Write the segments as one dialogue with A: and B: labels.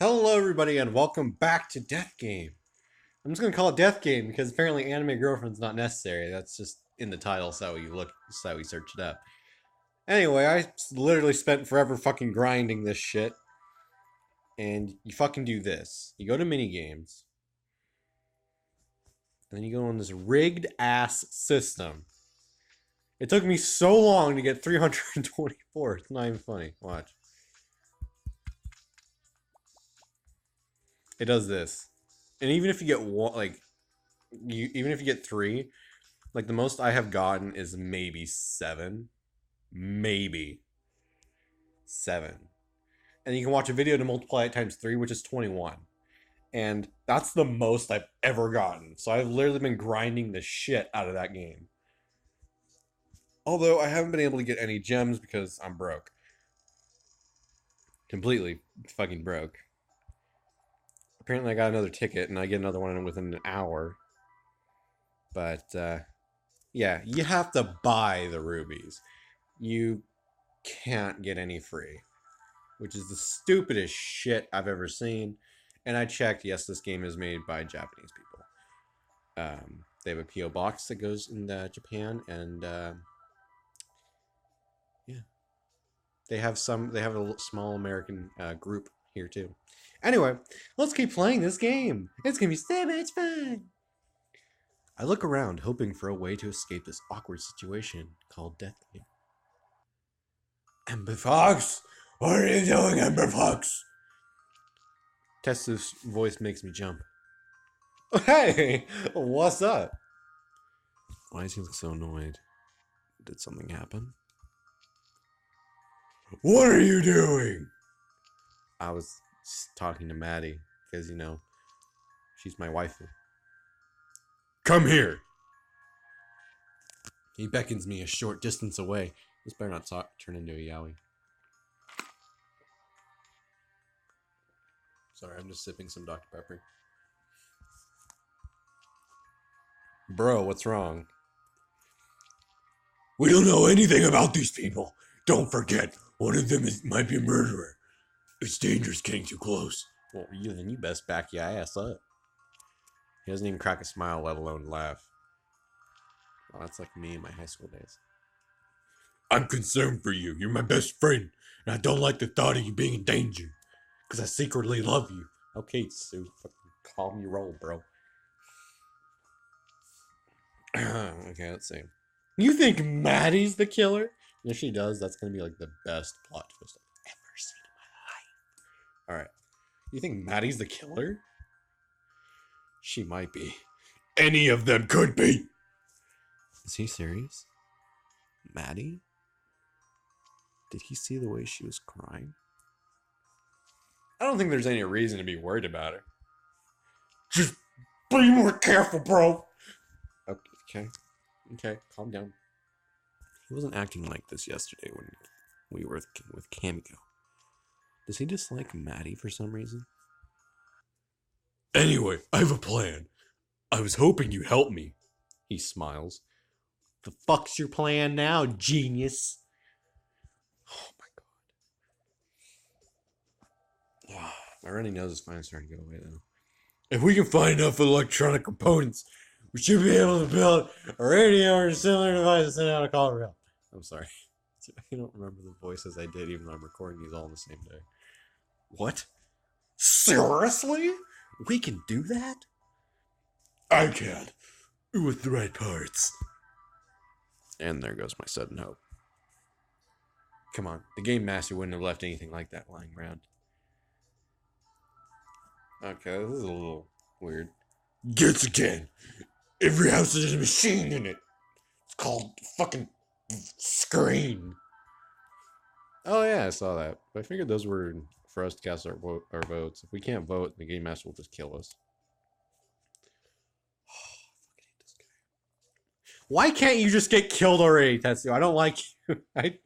A: Hello everybody and welcome back to Death Game. I'm just gonna call it Death Game because apparently anime girlfriend's not necessary. That's just in the title, so so we search it up. Anyway, I literally spent forever fucking grinding this shit. And you fucking do this. You go to mini games. And then you go on this rigged ass system. It took me so long to get 324. It's not even funny. Watch. It does this. And even if you get one, even if you get three, like the most I have gotten is maybe 7. Maybe 7. And you can watch a video to multiply it times 3, which is 21. And that's the most I've ever gotten. So I've literally been grinding the shit out of that game. Although I haven't been able to get any gems because I'm broke. Completely fucking broke. Apparently I got another ticket, and I get another one within an hour. But, yeah, you have to buy the rubies. You can't get any free. Which is the stupidest shit I've ever seen. And I checked, yes, this game is made by Japanese people. They have a P.O. box that goes in Japan, and, yeah. They have a small American group here, too. Anyway, let's keep playing this game. It's gonna be so much fun. I look around, hoping for a way to escape this awkward situation called Death Game. EmberFox! What are you doing, EmberFox? Tessa's voice makes me jump. Hey! What's up? Why does he look so annoyed? Did something happen? What are you doing? I was talking to Maddie, because, you know, she's my waifu. Come here! He beckons me a short distance away. This better not turn into a yaoi. Sorry, I'm just sipping some Dr. Pepper. Bro, what's wrong? We don't know anything about these people. Don't forget, one of them might be a murderer. It's dangerous getting too close. Well, then you best back your ass up. He doesn't even crack a smile, let alone laugh. Well, that's like me in my high school days. I'm concerned for you. You're my best friend. And I don't like the thought of you being in danger. Because I secretly love you. Okay, Sue. Fucking calm your roll, bro. Okay, let's see. You think Maddie's the killer? If she does, that's going to be like the best plot twist I've ever seen in my life. Alright. You think Maddie's the killer? She might be. Any of them could be! Is he serious? Maddie? Did he see the way she was crying? I don't think there's any reason to be worried about her. Just be more careful, bro! Okay, calm down. He wasn't acting like this yesterday when we were with Kamiko. Does he dislike Maddie for some reason? Anyway, I have a plan. I was hoping you'd help me. He smiles. The fuck's your plan now, genius? Oh my god. My runny nose is finally starting to go away though. If we can find enough electronic components, we should be able to build a radio or a similar device to send out a call for help. I'm sorry. I don't remember the voices I did even though I'm recording these all on the same day. What? Seriously? We can do that? I can. With the right parts. And there goes my sudden hope. Come on. The game master wouldn't have left anything like that lying around. Okay, this is a little weird. Guess again. Every house has a machine in it. It's called fucking screen. Oh yeah, I saw that. But I figured those were for us to cast our votes. If we can't vote, the game master will just kill us. Oh, I fucking hate this guy. Why can't you just get killed already, Tetsu? I don't like you. I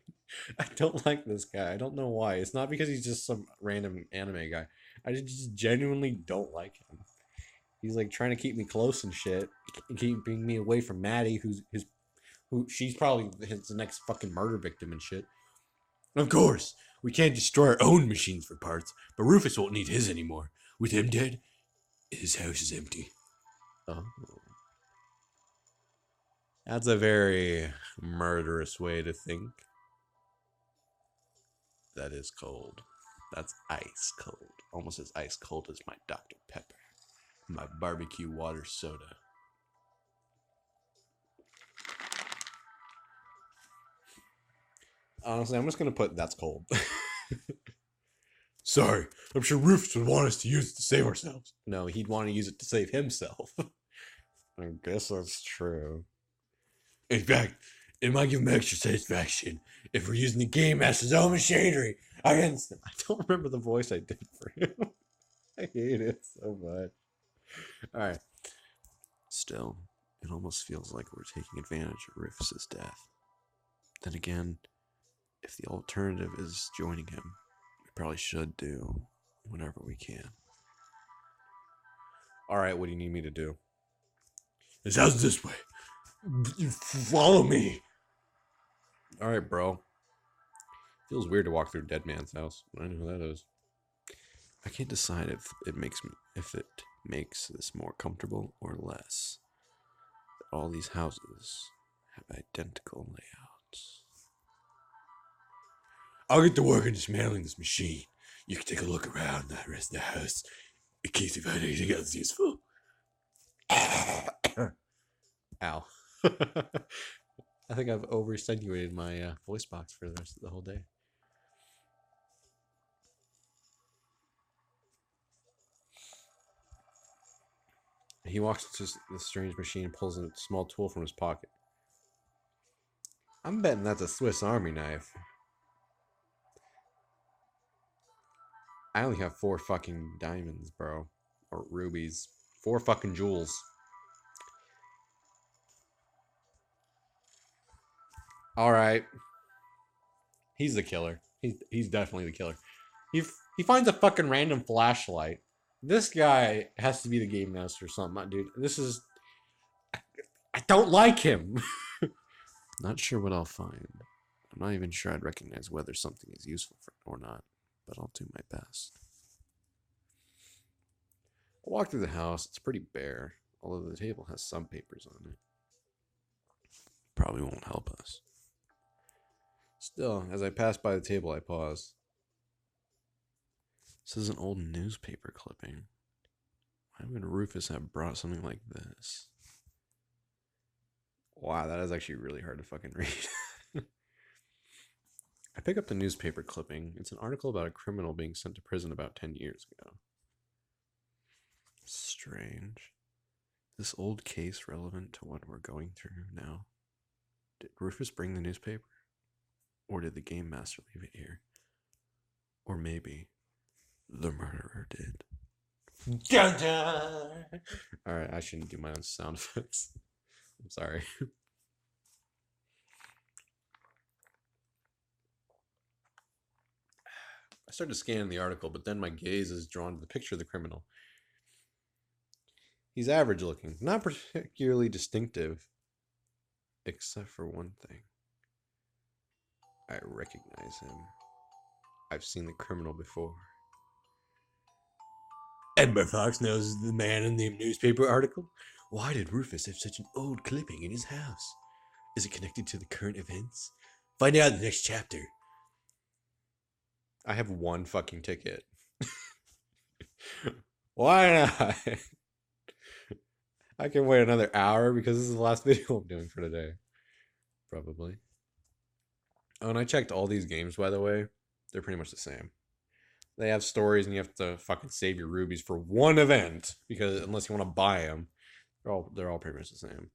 A: don't like this guy. I don't know why. It's not because he's just some random anime guy. I just genuinely don't like him. He's like trying to keep me close and shit, keeping me away from Maddie, who she's probably his next fucking murder victim and shit. Of course, We can't destroy our own machines for parts, but Rufus won't need his anymore. With him dead, his house is empty. Oh. That's a very murderous way to think. That is cold. That's ice cold. Almost as ice cold as my Dr. Pepper. My barbecue water soda. Honestly, I'm just going to put that's cold. Sorry, I'm sure Rufus would want us to use it to save ourselves. No, he'd want to use it to save himself. I guess that's true. In fact, it might give him extra satisfaction if we're using the Game Master's own machinery against him. I don't remember the voice I did for him. I hate it so much. Alright. Still, it almost feels like we're taking advantage of Rufus's death. Then again, if the alternative is joining him, we probably should do whenever we can. Alright, what do you need me to do? His house is this way. Follow me. Alright, bro. Feels weird to walk through a dead man's house. I know who that is. I can't decide if it makes this more comfortable or less. All these houses have identical layouts. I'll get to work on dismantling this machine. You can take a look around the rest of the house in case you find anything else useful. Ow. I think I've overextenuated my voice box for the rest of the whole day. He walks into this strange machine and pulls a small tool from his pocket. I'm betting that's a Swiss Army knife. I only have 4 fucking diamonds, bro. Or rubies. 4 fucking jewels. Alright. He's the killer. He's definitely the killer. He finds a fucking random flashlight. This guy has to be the game master or something, dude. This is... I don't like him. Not sure what I'll find. I'm not even sure I'd recognize whether something is useful or not, but I'll do my best. I walk through the house. It's pretty bare, although the table has some papers on it. Probably won't help us. Still, as I pass by the table, I pause. This is an old newspaper clipping. Why would Rufus have brought something like this? Wow, that is actually really hard to fucking read. I pick up the newspaper clipping. It's an article about a criminal being sent to prison about 10 years ago. Strange. Is this old case relevant to what we're going through now? Did Rufus bring the newspaper? Or did the game master leave it here? Or maybe the murderer did. Dun dun! Alright, I shouldn't do my own sound effects. I'm sorry. I started scanning the article, but then my gaze is drawn to the picture of the criminal. He's average looking, not particularly distinctive, except for one thing. I recognize him. I've seen the criminal before. EmberFox knows the man in the newspaper article. Why did Rufus have such an old clipping in his house? Is it connected to the current events? Find out in the next chapter. I have 1 fucking ticket. Why not? I can wait another hour because this is the last video I'm doing for today. Probably. Oh, and I checked all these games, by the way. They're pretty much the same. They have stories and you have to fucking save your rubies for one event. Because unless you want to buy them, they're all pretty much the same.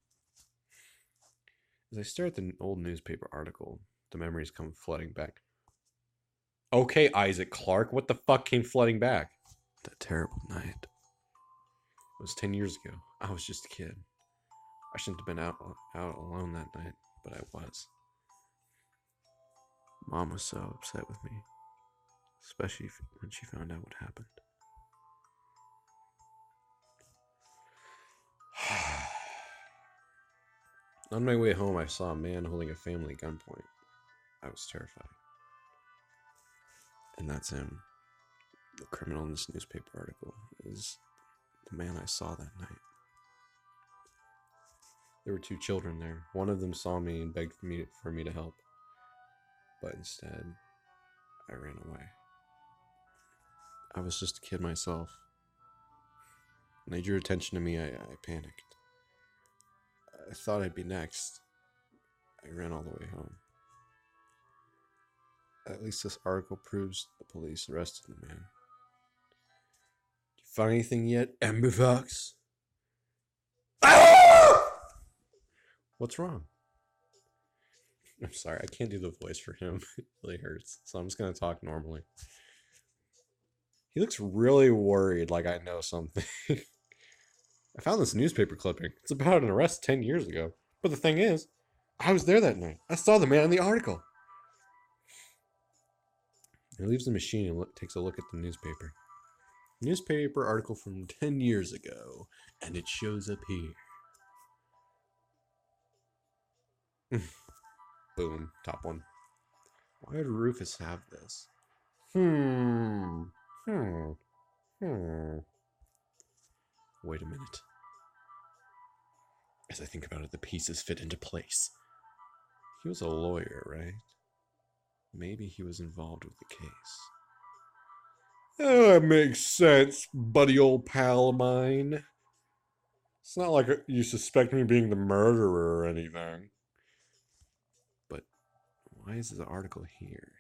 A: As I stare at the old newspaper article, the memories come flooding back. Okay, Isaac Clarke, what the fuck came flooding back? That terrible night. It was 10 years ago. I was just a kid. I shouldn't have been out alone that night, but I was. Mom was so upset with me, especially when she found out what happened. On my way home, I saw a man holding a family at gunpoint. I was terrified. And that's him. The criminal in this newspaper article is the man I saw that night. There were 2 children there. One of them saw me and begged for me to help. But instead, I ran away. I was just a kid myself. When they drew attention to me, I panicked. I thought I'd be next. I ran all the way home. At least this article proves the police arrested the man. Did you find anything yet, EmberFox? Ah! What's wrong? I'm sorry, I can't do the voice for him. It really hurts. So I'm just going to talk normally. He looks really worried, like I know something. I found this newspaper clipping. It's about an arrest 10 years ago. But the thing is, I was there that night. I saw the man in the article. He leaves the machine and takes a look at the newspaper. Newspaper article from 10 years ago. And it shows up here. Boom. Top one. Why would Rufus have this? Wait a minute. As I think about it, the pieces fit into place. He was a lawyer, right? Maybe he was involved with the case. Oh, that makes sense, buddy old pal of mine. It's not like you suspect me being the murderer or anything. But why is the article here?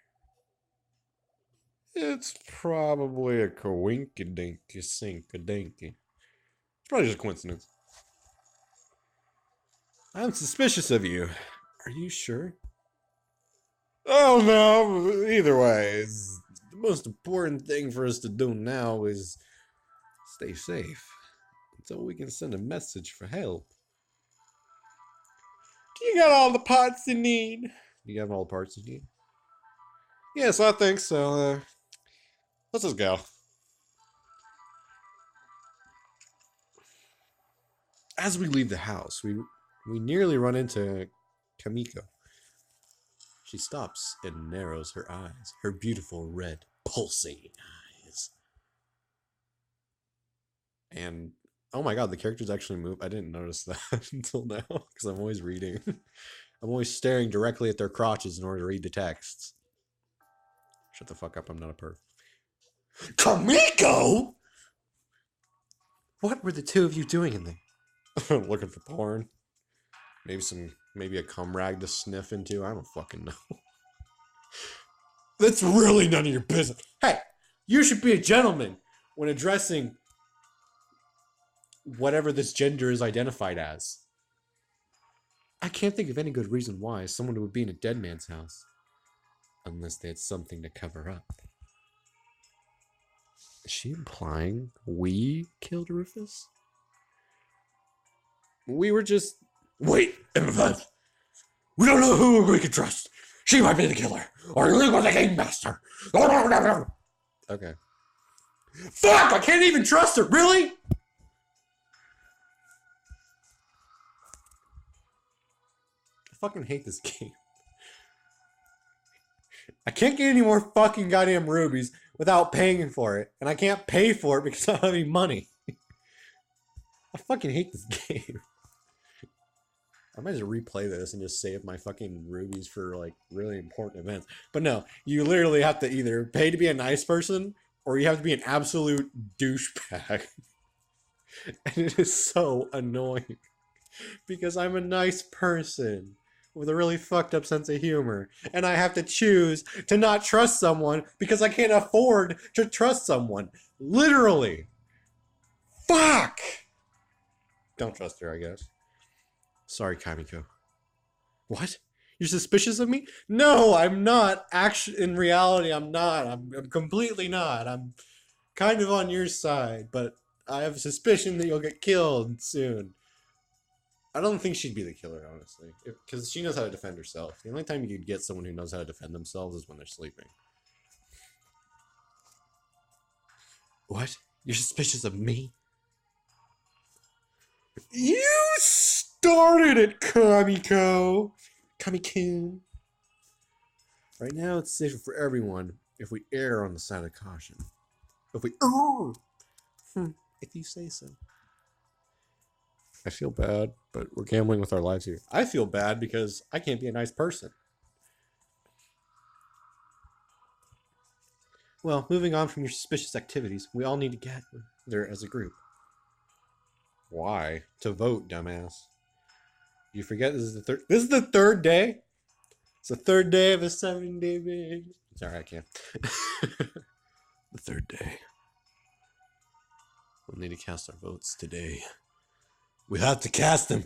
A: It's probably a coinkydinky-sink-a-dinky. It's probably just a coincidence. I'm suspicious of you. Are you sure? Oh no, either way, the most important thing for us to do now is stay safe until we can send a message for help. Do you got all the parts you need? Do you have all the parts you need? Yes, I think so. Let's just go. As we leave the house, we nearly run into Kamiko. She stops and narrows her eyes, her beautiful red, pulsating eyes. And, oh my god, the characters actually move. I didn't notice that until now, because I'm always reading. I'm always staring directly at their crotches in order to read the texts. Shut the fuck up, I'm not a perv. Kamiko! What were the 2 of you doing in there? Looking for porn. Maybe a cum rag to sniff into. I don't fucking know. That's really none of your business. Hey, you should be a gentleman when addressing whatever this gender is identified as. I can't think of any good reason why someone would be in a dead man's house. Unless they had something to cover up. Is she implying we killed Rufus? We were just... Wait, EmberFox. We don't know who we can trust. She might be the killer. Or you were the game master. Okay. Fuck! I can't even trust her! Really? I fucking hate this game. I can't get any more fucking goddamn rubies without paying for it. And I can't pay for it because I don't have any money. I fucking hate this game. I might just replay this and just save my fucking rubies for, like, really important events. But no, you literally have to either pay to be a nice person, or you have to be an absolute douchebag. And it is so annoying. Because I'm a nice person with a really fucked up sense of humor. And I have to choose to not trust someone because I can't afford to trust someone. Literally. Fuck! Don't trust her, I guess. Sorry, Kamiko. What? You're suspicious of me? No, I'm not. Actually, in reality, I'm not. I'm completely not. I'm kind of on your side, but I have a suspicion that you'll get killed soon. I don't think she'd be the killer, honestly. Because she knows how to defend herself. The only time you could get someone who knows how to defend themselves is when they're sleeping. What? You're suspicious of me? You started it, Kamiko! Kamiko. Right now, it's safer for everyone if we err on the side of caution. If we if you say so. I feel bad, but we're gambling with our lives here. I feel bad because I can't be a nice person. Well, moving on from your suspicious activities, we all need to get there as a group. Why? To vote, dumbass. You forget this is the third. This is the third day. It's the third day of a 7-day bid. Sorry, I can't. The third day. We'll need to cast our votes today. We have to cast them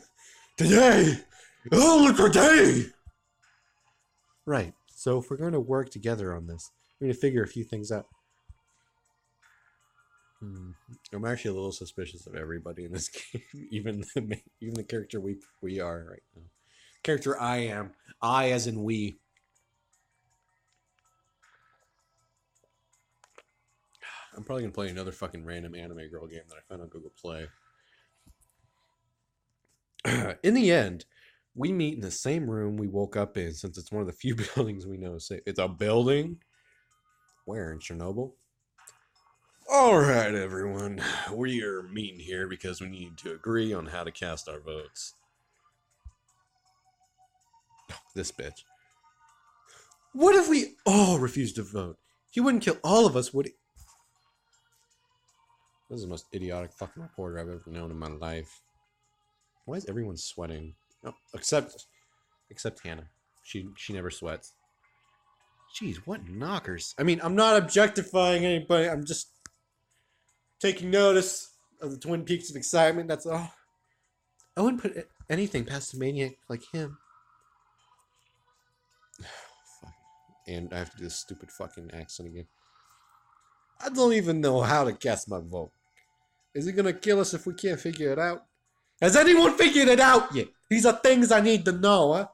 A: today. Oh, look, today. Right. So if we're going to work together on this, we're going to figure a few things out. I'm actually a little suspicious of everybody in this game, even the character we are right now. Character I am. I as in we. I'm probably going to play another fucking random anime girl game that I found on Google Play. In the end, we meet in the same room we woke up in, since it's one of the few buildings we know. It's a building? Where, in Chernobyl? Alright, everyone. We are meeting here because we need to agree on how to cast our votes. Oh, this bitch. What if we all refuse to vote? He wouldn't kill all of us, would he? This is the most idiotic fucking reporter I've ever known in my life. Why is everyone sweating? Oh, except Hannah. She never sweats. Jeez, what knockers. I mean, I'm not objectifying anybody. I'm just taking notice of the Twin Peaks of excitement. That's all. I wouldn't put anything past a maniac like him. And I have to do this stupid fucking accent again. I don't even know how to cast my vote. Is he gonna kill us if we can't figure it out? Has anyone figured it out yet? These are things I need to know, huh?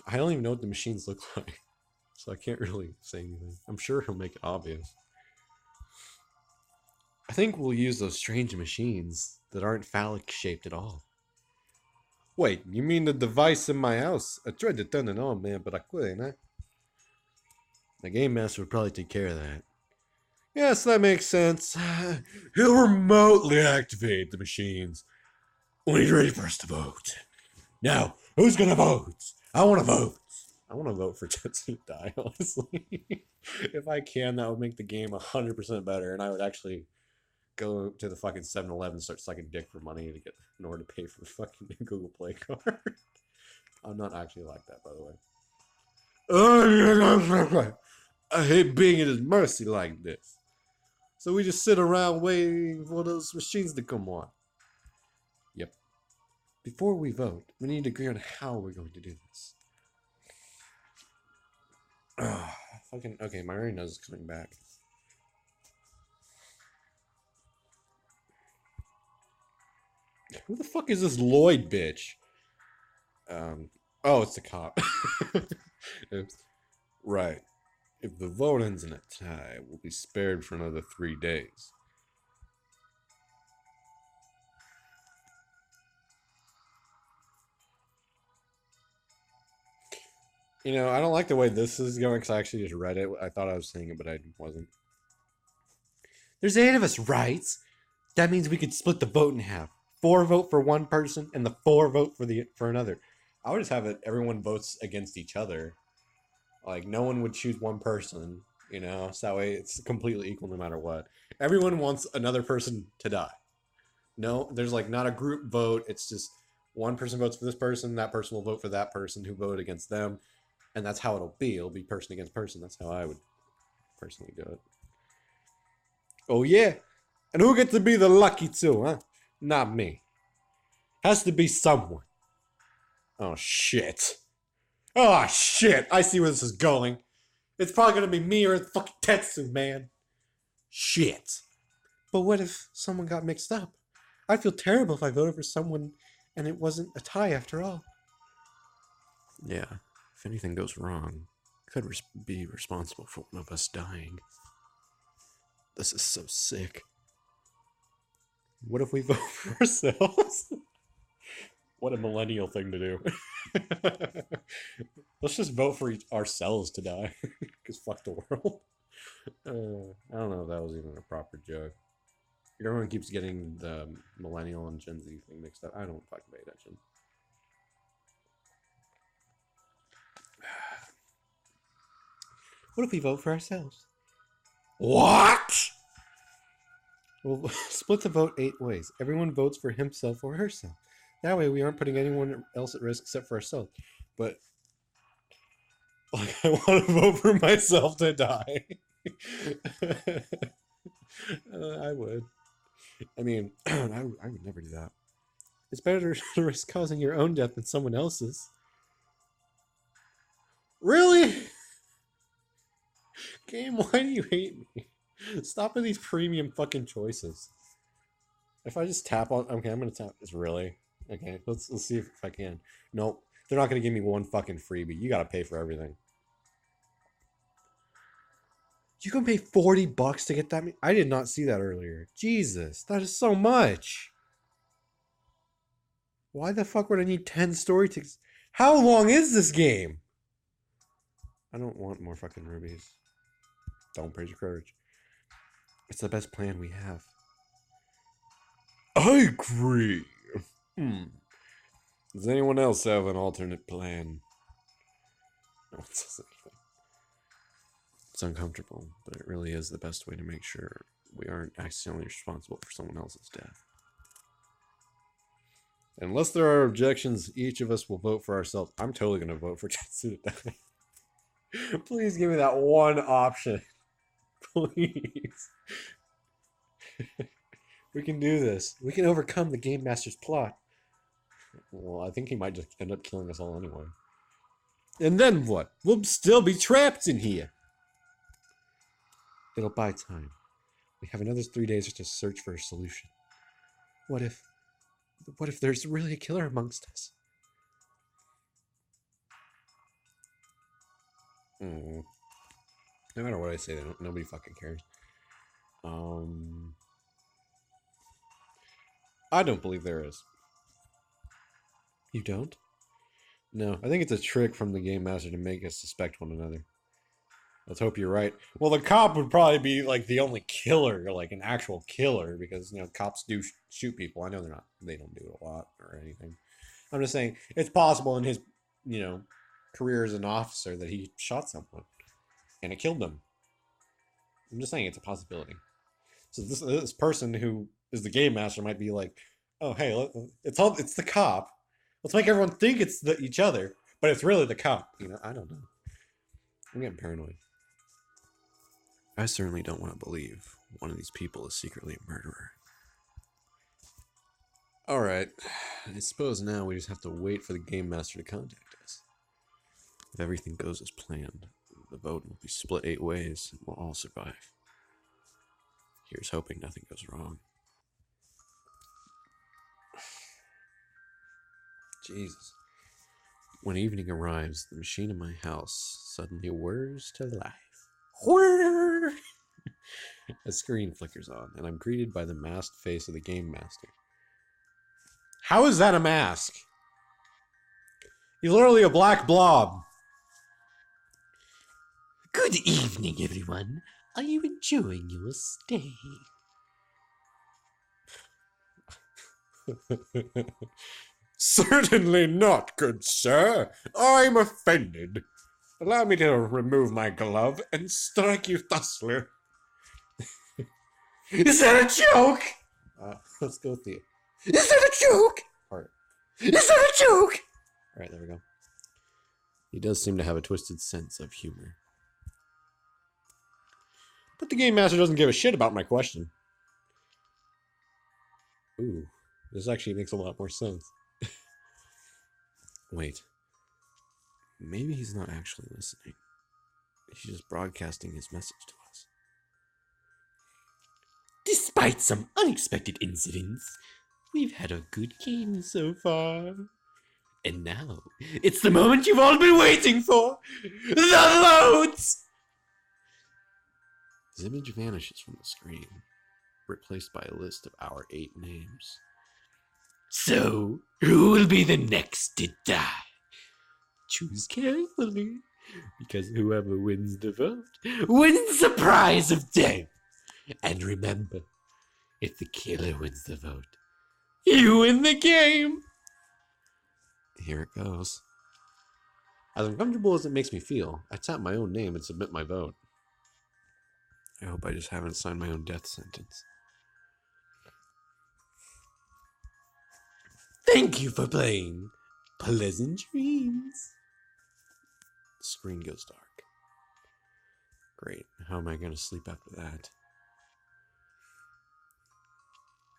A: I don't even know what the machines look like, so I can't really say anything. I'm sure he'll make it obvious. I think we'll use those strange machines that aren't phallic-shaped at all. Wait, you mean the device in my house? I tried to turn it on, man, but I couldn't, huh? The Game Master would probably take care of that. Yes, that makes sense. He'll remotely activate the machines when he's ready for us to vote. Now, who's gonna vote? I want to vote. I want to vote for Tetsu to die, honestly. If I can, that would make the game 100% better, and I would actually go to the fucking 7-Eleven and start sucking dick for money to get in order to pay for the fucking Google Play card. I'm not actually like that, by the way. I hate being at his mercy like this. So we just sit around waiting for those machines to come on. Yep. Before we vote, we need to agree on how we're going to do this. Okay, my runny nose is coming back. Who the fuck is this Lloyd bitch? Oh, it's the cop. Right. If the vote ends in a tie, we'll be spared for another 3 days. You know, I don't like the way this is going because I actually just read it. I thought I was saying it, but I wasn't. There's 8 of us, right? That means we could split the vote in half. 4 vote for one person and the 4 vote for another. I would just have it everyone votes against each other. Like, no one would choose one person, you know? So that way it's completely equal no matter what. Everyone wants another person to die. No, there's like not a group vote. It's just one person votes for this person, that person will vote for that person who voted against them. And that's how it'll be. It'll be person against person. That's how I would personally do it. Oh, yeah. And who gets to be the lucky two, huh? Not me. Has to be someone. Oh, shit. Oh, shit. I see where this is going. It's probably going to be me or fucking Tetsu, man. Shit. But what if someone got mixed up? I'd feel terrible if I voted for someone and it wasn't a tie after all. Yeah. If anything goes wrong, could be responsible for one of us dying. This is so sick. What if we vote for ourselves? What a millennial thing to do. Let's just vote for ourselves to die. Because fuck the world. I don't know if that was even a proper joke. Everyone keeps getting the millennial and Gen Z thing mixed up. I don't fucking pay attention. What if we vote for ourselves? What? We'll split the vote 8 ways. Everyone votes for himself or herself. That way we aren't putting anyone else at risk except for ourselves. But like, I want to vote for myself to die. I would. I mean, I would never do that. It's better to risk causing your own death than someone else's. Really? Game, why do you hate me? Stop with these premium fucking choices. If I just tap on... Okay, I'm going to tap this. Really? Okay, let's see if I can. Nope. They're not going to give me one fucking freebie. You got to pay for everything. You can pay $40 to get that? I did not see that earlier. Jesus, that is so much. Why the fuck would I need 10 story tickets? How long is this game? I don't want more fucking rubies. Don't praise your courage. It's the best plan we have. I agree. Does anyone else have an alternate plan? No one says anything. It's uncomfortable, but it really is the best way to make sure we aren't accidentally responsible for someone else's death. Unless there are objections, each of us will vote for ourselves. I'm totally going to vote for Tetsu to die. Please give me that one option. Please. We can do this. We can overcome the Game Master's plot. Well, I think he might just end up killing us all anyway. And then what? We'll still be trapped in here. It'll buy time. We have another 3 days to search for a solution. What if there's really a killer amongst us? No matter what I say, nobody fucking cares. I don't believe there is. You don't? No, I think it's a trick from the Game Master to make us suspect one another. Let's hope you're right. Well, the cop would probably be, like, the only killer, like, an actual killer, because, you know, cops do shoot people. I know they don't do it a lot or anything. I'm just saying, it's possible in his, you know, career as an officer that he shot someone, and it killed them. I'm just saying, it's a possibility. So this person who is the Game Master might be like, oh, hey, it's the cop. Let's make everyone think it's each other, but it's really the cop. You know, I don't know. I'm getting paranoid. I certainly don't want to believe one of these people is secretly a murderer. Alright, I suppose now we just have to wait for the Game Master to contact us. If everything goes as planned, the vote will be split 8 ways and we'll all survive. Here's hoping nothing goes wrong. Jesus. When evening arrives, the machine in my house suddenly whirs to life. Whirr! A screen flickers on, and I'm greeted by the masked face of the Game Master. How is that a mask? He's literally a black blob.
B: Good evening, everyone. Are you enjoying your stay?
A: Certainly not, good sir. I'm offended. Allow me to remove my glove and strike you thusly.
B: Is that a joke?
A: Let's go with you.
B: Is that a joke?
A: Alright.
B: Is that a joke?
A: Alright, there we go. He does seem to have a twisted sense of humor. But the Game Master doesn't give a shit about my question. Ooh, this actually makes a lot more sense. Wait. Maybe he's not actually listening. He's just broadcasting his message to us.
B: Despite some unexpected incidents, we've had a good game so far. And now, it's the moment you've all been waiting for! The votes!
A: His image vanishes from the screen, replaced by a list of our 8 names.
B: So, who will be the next to die? Choose carefully, because whoever wins the vote wins the prize of death. And remember, if the killer wins the vote, you win the game.
A: Here it goes. As uncomfortable as it makes me feel, I tap my own name and submit my vote. I hope I just haven't signed my own death sentence.
B: Thank you for playing. Pleasant dreams.
A: The screen goes dark. Great. How am I going to sleep after that?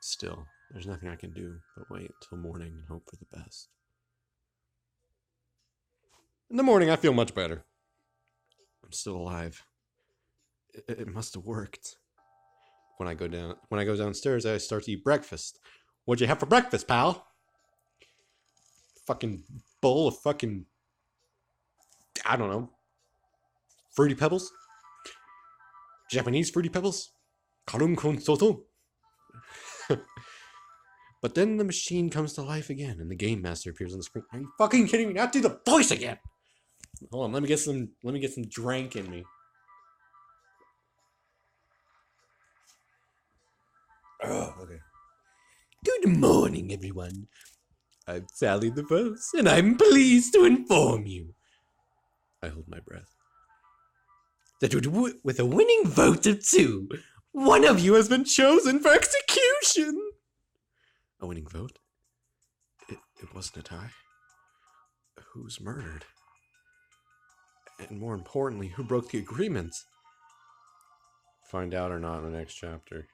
A: Still, there's nothing I can do but wait till morning and hope for the best. In the morning, I feel much better. I'm still alive. It must have worked. When I go downstairs, I start to eat breakfast. What'd you have for breakfast, pal? Fucking bowl of fucking, I don't know, Fruity Pebbles? Japanese Fruity Pebbles? Karun kon soto. But then the machine comes to life again, and the game master appears on the screen. Are you fucking kidding me? Not do the voice again! Hold on, let me get some drink in me. Oh, okay.
B: Good morning, everyone. I'm Sally the Voice, and I'm pleased to inform you.
A: I hold my breath.
B: That with a winning vote of 2, one of you has been chosen for execution.
A: A winning vote? It wasn't a tie. Who was murdered? And more importantly, who broke the agreement? Find out or not in the next chapter.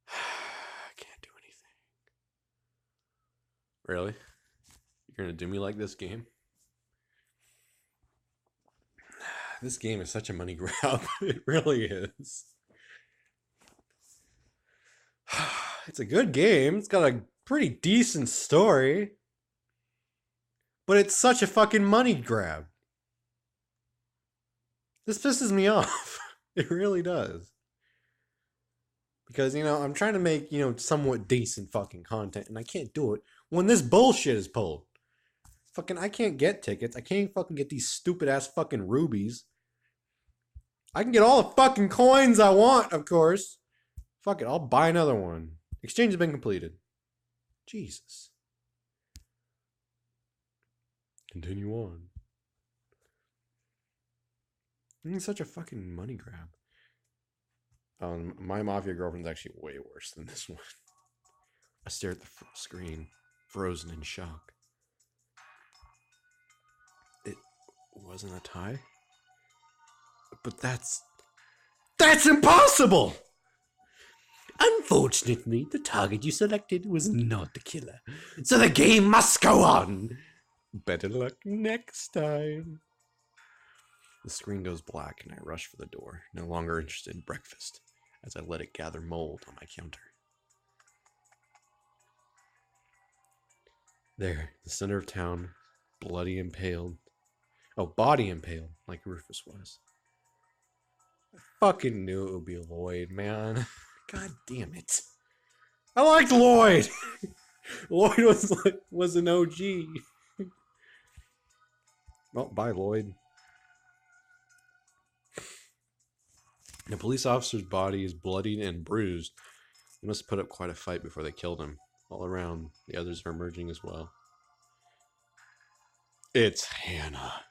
A: I can't do anything. Really? You're gonna do me like this game? This game is such a money grab. It really is. It's a good game. It's got a pretty decent story. But it's such a fucking money grab. This pisses me off. It really does. Because, I'm trying to make, somewhat decent fucking content, and I can't do it when this bullshit is pulled. Fucking, I can't get tickets. I can't fucking get these stupid ass fucking rubies. I can get all the fucking coins I want, of course. Fuck it, I'll buy another one. Exchange has been completed. Jesus. Continue on. It's such a fucking money grab. My Mafia girlfriend's actually way worse than this one. I stare at the screen, frozen in shock. It wasn't a tie? But that's impossible!
B: Unfortunately, the target you selected was not the killer, so the game must go on.
A: Better luck next time. The screen goes black and I rush for the door, no longer interested in breakfast, as I let it gather mold on my counter. There, the center of town, bloody impaled. Oh, body impaled, like Rufus was. I fucking knew it would be Lloyd, man. God damn it. I liked Lloyd! Lloyd was an OG. Well, bye, Lloyd. The police officer's body is bloodied and bruised. They must have put up quite a fight before they killed him. All around, the others are emerging as well. It's Hannah.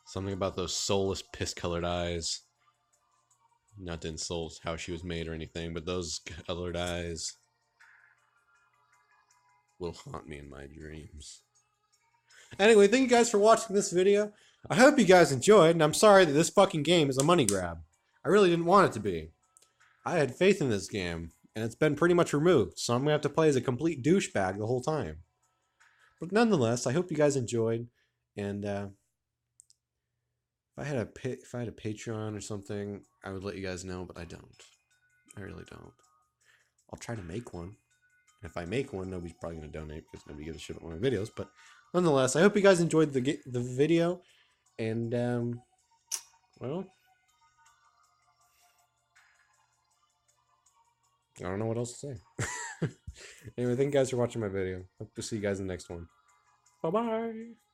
A: Something about those soulless, piss-colored eyes. Not to insult how she was made or anything, but those colored eyes will haunt me in my dreams. Anyway, thank you guys for watching this video. I hope you guys enjoyed, and I'm sorry that this fucking game is a money grab. I really didn't want it to be. I had faith in this game, and it's been pretty much removed, so I'm going to have to play as a complete douchebag the whole time. But nonetheless, I hope you guys enjoyed, and if I had a Patreon or something, I would let you guys know, but I don't. I really don't. I'll try to make one. And if I make one, nobody's probably going to donate because nobody gives a shit about my videos, but nonetheless, I hope you guys enjoyed the video. And, well, I don't know what else to say. Anyway, thank you guys for watching my video. Hope to see you guys in the next one. Bye-bye.